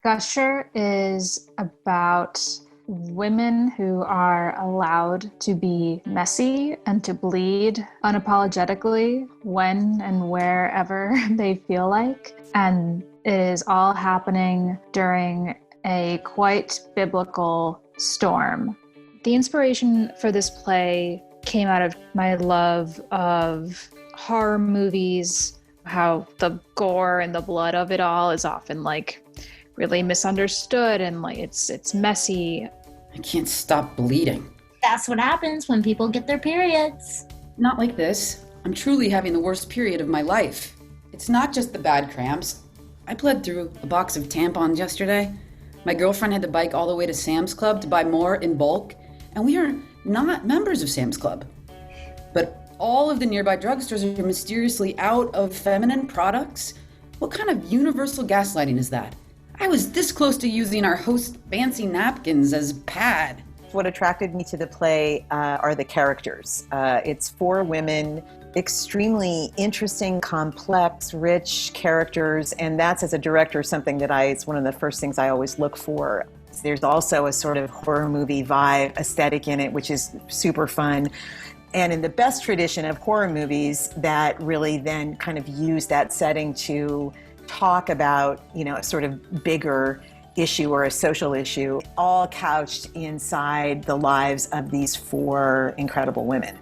Gusher is about women who are allowed to be messy and to bleed unapologetically when and wherever they feel like. And it is all happening during a quite biblical storm. The inspiration for this play came out of my love of horror movies, how the gore and the blood of it all is often like really misunderstood and like it's messy. I can't stop bleeding. That's what happens when people get their periods. Not like this. I'm truly having the worst period of my life. It's not just the bad cramps. I bled through a box of tampons yesterday. My girlfriend had to bike all the way to Sam's Club to buy more in bulk, and we are not members of Sam's Club. But all of the nearby drugstores are mysteriously out of feminine products. What kind of universal gaslighting is that? I was this close to using our host's fancy napkins as pad. What attracted me to the play are the characters. It's four women, extremely interesting, complex, rich characters, and that's, as a director, something that it's one of the first things I always look for. There's also a sort of horror movie vibe aesthetic in it, which is super fun. And in the best tradition of horror movies that really then kind of use that setting to talk about, a sort of bigger issue or a social issue, all couched inside the lives of these four incredible women.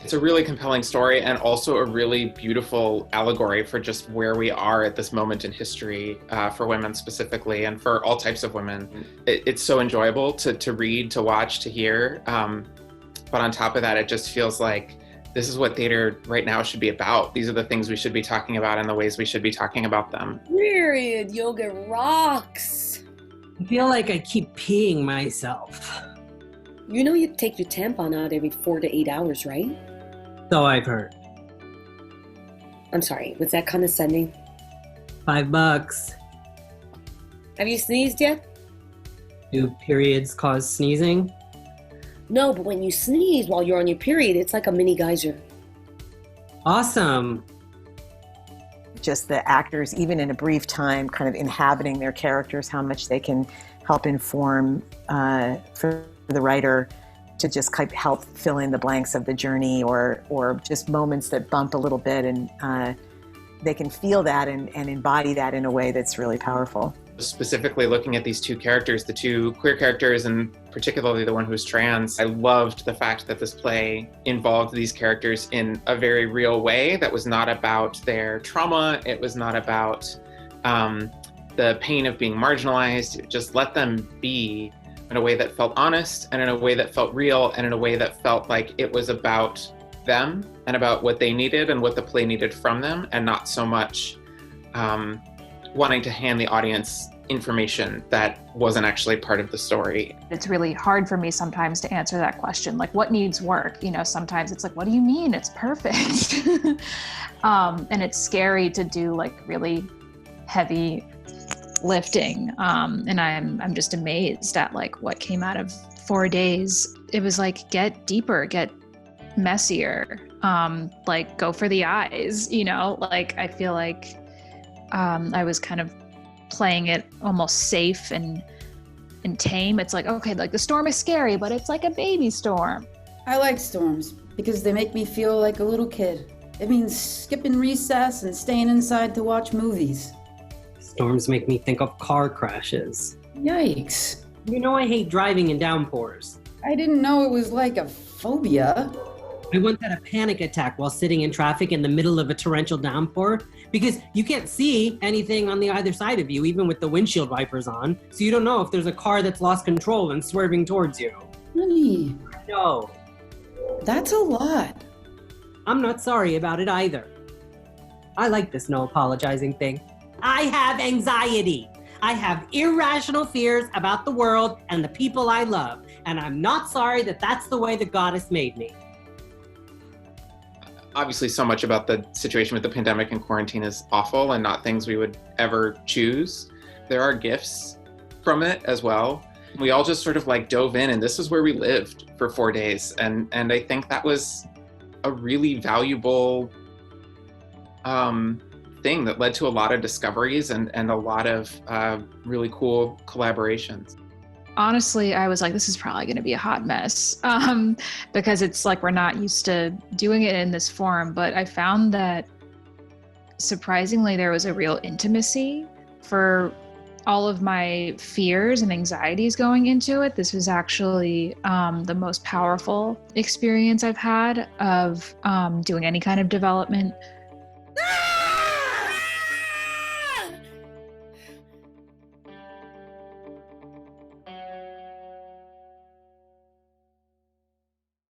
It's a really compelling story and also a really beautiful allegory for just where we are at this moment in history for women specifically and for all types of women. It's so enjoyable to read, to watch, to hear. But on top of that, it just feels like this is what theater right now should be about. These are the things we should be talking about and the ways we should be talking about them. Period. Yoga rocks. I feel like I keep peeing myself. You know you take your tampon out every 4 to 8 hours, right? So I've heard. I'm sorry, was that condescending? $5. Have you sneezed yet? Do periods cause sneezing? No, but when you sneeze while you're on your period, it's like a mini geyser. Awesome. Just the actors, even in a brief time, kind of inhabiting their characters, how much they can help inform for the writer to just kind of help fill in the blanks of the journey or just moments that bump a little bit, and they can feel that and embody that in a way that's really powerful. Specifically looking at these two characters, the two queer characters, and particularly the one who's trans, I loved the fact that this play involved these characters in a very real way that was not about their trauma. It was not about the pain of being marginalized. It just let them be in a way that felt honest and in a way that felt real and in a way that felt like it was about them and about what they needed and what the play needed from them, and not so much wanting to hand the audience information that wasn't actually part of the story. It's really hard for me sometimes to answer that question, like what needs work? Sometimes it's like, what do you mean? It's perfect. And it's scary to do like really heavy lifting. And I'm just amazed at like what came out of 4 days. It was like, get deeper, get messier, like go for the eyes, like I feel like I was kind of playing it almost safe and tame. It's like, okay, like the storm is scary, but it's like a baby storm. I like storms because they make me feel like a little kid. It means skipping recess and staying inside to watch movies. Storms make me think of car crashes. Yikes. I hate driving in downpours. I didn't know it was like a phobia. I once had a panic attack while sitting in traffic in the middle of a torrential downpour because you can't see anything on the other side of you, even with the windshield wipers on. So you don't know if there's a car that's lost control and swerving towards you. Honey. No. That's a lot. I'm not sorry about it either. I like this no apologizing thing. I have anxiety. I have irrational fears about the world and the people I love. And I'm not sorry that that's the way the goddess made me. Obviously, so much about the situation with the pandemic and quarantine is awful and not things we would ever choose. There are gifts from it as well. We all just sort of like dove in, and this is where we lived for 4 days. And I think that was a really valuable thing thing that led to a lot of discoveries and a lot of really cool collaborations. Honestly, I was like, this is probably going to be a hot mess because it's like we're not used to doing it in this form. But I found that surprisingly, there was a real intimacy for all of my fears and anxieties going into it. This was actually the most powerful experience I've had of doing any kind of development